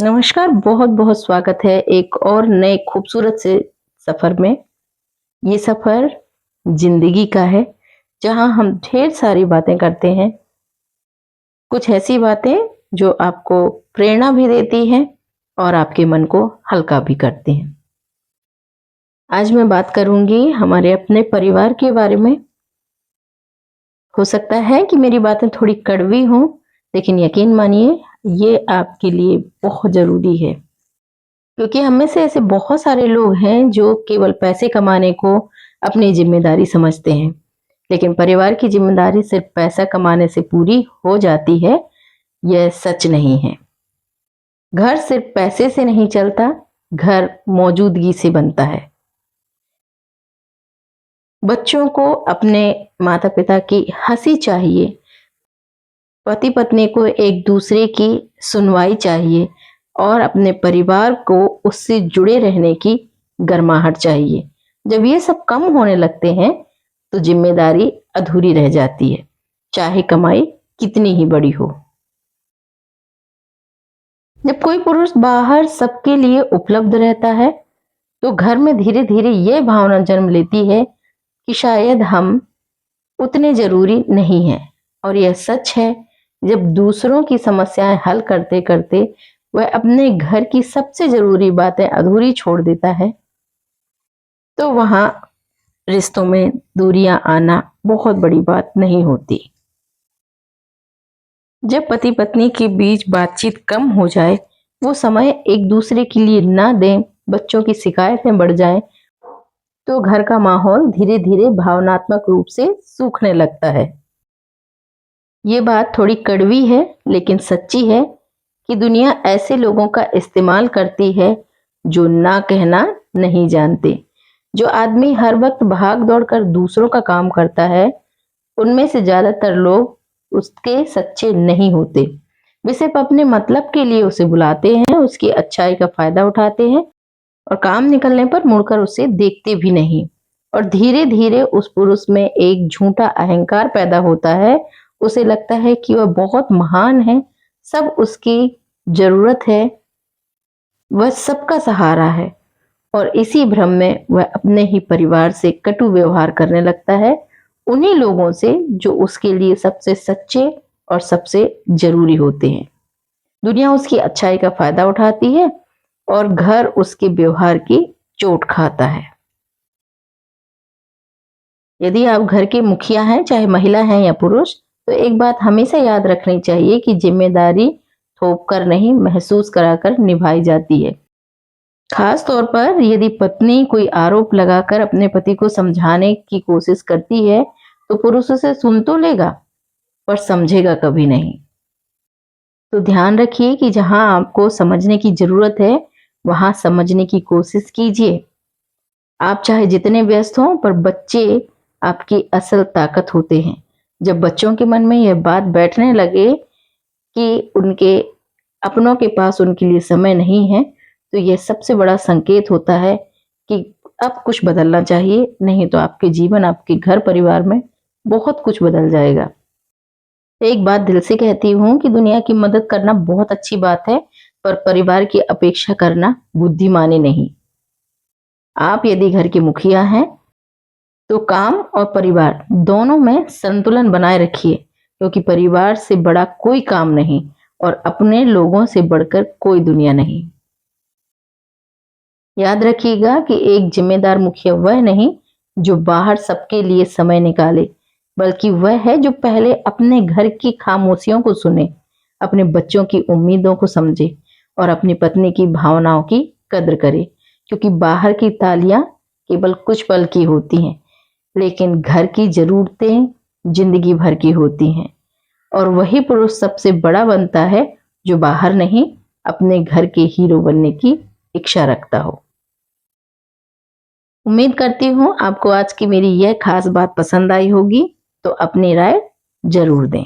नमस्कार, बहुत बहुत स्वागत है एक और नए खूबसूरत से सफ़र में। ये सफ़र ज़िंदगी का है, जहाँ हम ढेर सारी बातें करते हैं। कुछ ऐसी बातें जो आपको प्रेरणा भी देती हैं और आपके मन को हल्का भी करती हैं। आज मैं बात करूँगी हमारे अपने परिवार के बारे में। हो सकता है कि मेरी बातें थोड़ी कड़वी हों, लेकिन यकीन मानिए ये आपके लिए बहुत ज़रूरी है। क्योंकि हम में से ऐसे बहुत सारे लोग हैं जो केवल पैसे कमाने को अपनी ज़िम्मेदारी समझते हैं, लेकिन परिवार की ज़िम्मेदारी सिर्फ पैसा कमाने से पूरी हो जाती है, यह सच नहीं है। घर सिर्फ पैसे से नहीं चलता, घर मौजूदगी से बनता है। बच्चों को अपने माता-पिता की हँसी चाहिए, पति-पत्नी को एक दूसरे की सुनवाई चाहिए और अपने परिवार को उससे जुड़े रहने की गर्माहट चाहिए। जब ये सब कम होने लगते हैं, तो ज़िम्मेदारी अधूरी रह जाती है, चाहे कमाई कितनी ही बड़ी हो। जब कोई पुरुष बाहर सबके लिए उपलब्ध रहता है, तो घर में धीरे-धीरे ये भावना जन्म लेती है कि शायद हम उतने ज़रूरी नहीं हैं। और यह सच है, जब दूसरों की समस्याएँ हल करते-करते वह अपने घर की सबसे ज़रूरी बातें अधूरी छोड़ देता है, तो वहाँ रिश्तों में दूरियां आना बहुत बड़ी बात नहीं होती। जब पति पत्नी के बीच बातचीत कम हो जाए, वो समय एक दूसरे के लिए ना दें, बच्चों की शिकायतें बढ़ जाएं, तो घर का माहौल धीरे धीरे भावनात्मक रूप से सूखने लगता है। ये बात थोड़ी कड़वी है, लेकिन सच्ची है कि दुनिया ऐसे लोगों का इस्तेमाल करती है जो ना कहना नहीं जानते। जो आदमी हर वक्त भाग दौड़ कर दूसरों का काम करता है, उनमें से ज्यादातर लोग उसके सच्चे नहीं होते। वे सिर्फ अपने मतलब के लिए उसे बुलाते हैं, उसकी अच्छाई का फायदा उठाते हैं और काम निकलने पर मुड़कर उसे देखते भी नहीं। और धीरे धीरे उस पुरुष में एक झूठा अहंकार पैदा होता है। उसे लगता है कि वह बहुत महान है, सब उसकी जरूरत है, वह सबका सहारा है। और इसी भ्रम में वह अपने ही परिवार से कटु व्यवहार करने लगता है, उन्हीं लोगों से जो उसके लिए सबसे सच्चे और सबसे जरूरी होते हैं। दुनिया उसकी अच्छाई का फायदा उठाती है और घर उसके व्यवहार की चोट खाता है। यदि आप घर के मुखिया हैं, चाहे महिला हैं या पुरुष, तो एक बात हमेशा याद रखनी चाहिए कि जिम्मेदारी थोप कर नहीं, महसूस कराकर निभाई जाती है। खास तौर पर यदि पत्नी कोई आरोप लगाकर अपने पति को समझाने की कोशिश करती है, तो पुरुष उसे सुन तो लेगा, पर समझेगा कभी नहीं। तो ध्यान रखिए कि जहां आपको समझने की जरूरत है, वहां समझने की कोशिश कीजिए। आप चाहे जितने व्यस्त हों, पर बच्चे आपकी असल ताकत होते हैं। जब बच्चों के मन में यह बात बैठने लगे कि उनके अपनों के पास उनके लिए समय नहीं है, तो यह सबसे बड़ा संकेत होता है कि अब कुछ बदलना चाहिए, नहीं तो आपके जीवन, आपके घर परिवार में बहुत कुछ बदल जाएगा। एक बात दिल से कहती हूँ कि दुनिया की मदद करना बहुत अच्छी बात है, पर परिवार की अपेक्षा करना बुद्धिमानी नहीं। आप यदि घर के मुखिया हैं, तो काम और परिवार दोनों में संतुलन बनाए रखिए, क्योंकि परिवार से बड़ा कोई काम नहीं और अपने लोगों से बढ़कर कोई दुनिया नहीं। याद रखिएगा कि एक जिम्मेदार मुखिया वह नहीं जो बाहर सबके लिए समय निकाले, बल्कि वह है जो पहले अपने घर की खामोशियों को सुने, अपने बच्चों की उम्मीदों को समझे और अपनी पत्नी की भावनाओं की कद्र करे। क्योंकि बाहर की तालियां केवल कुछ पल की होती हैं, लेकिन घर की जरूरतें जिंदगी भर की होती हैं। और वही पुरुष सबसे बड़ा बनता है जो बाहर नहीं, अपने घर के हीरो बनने की इच्छा रखता हो। उम्मीद करती हूँ आपको आज की मेरी यह खास बात पसंद आई होगी, तो अपनी राय जरूर दें।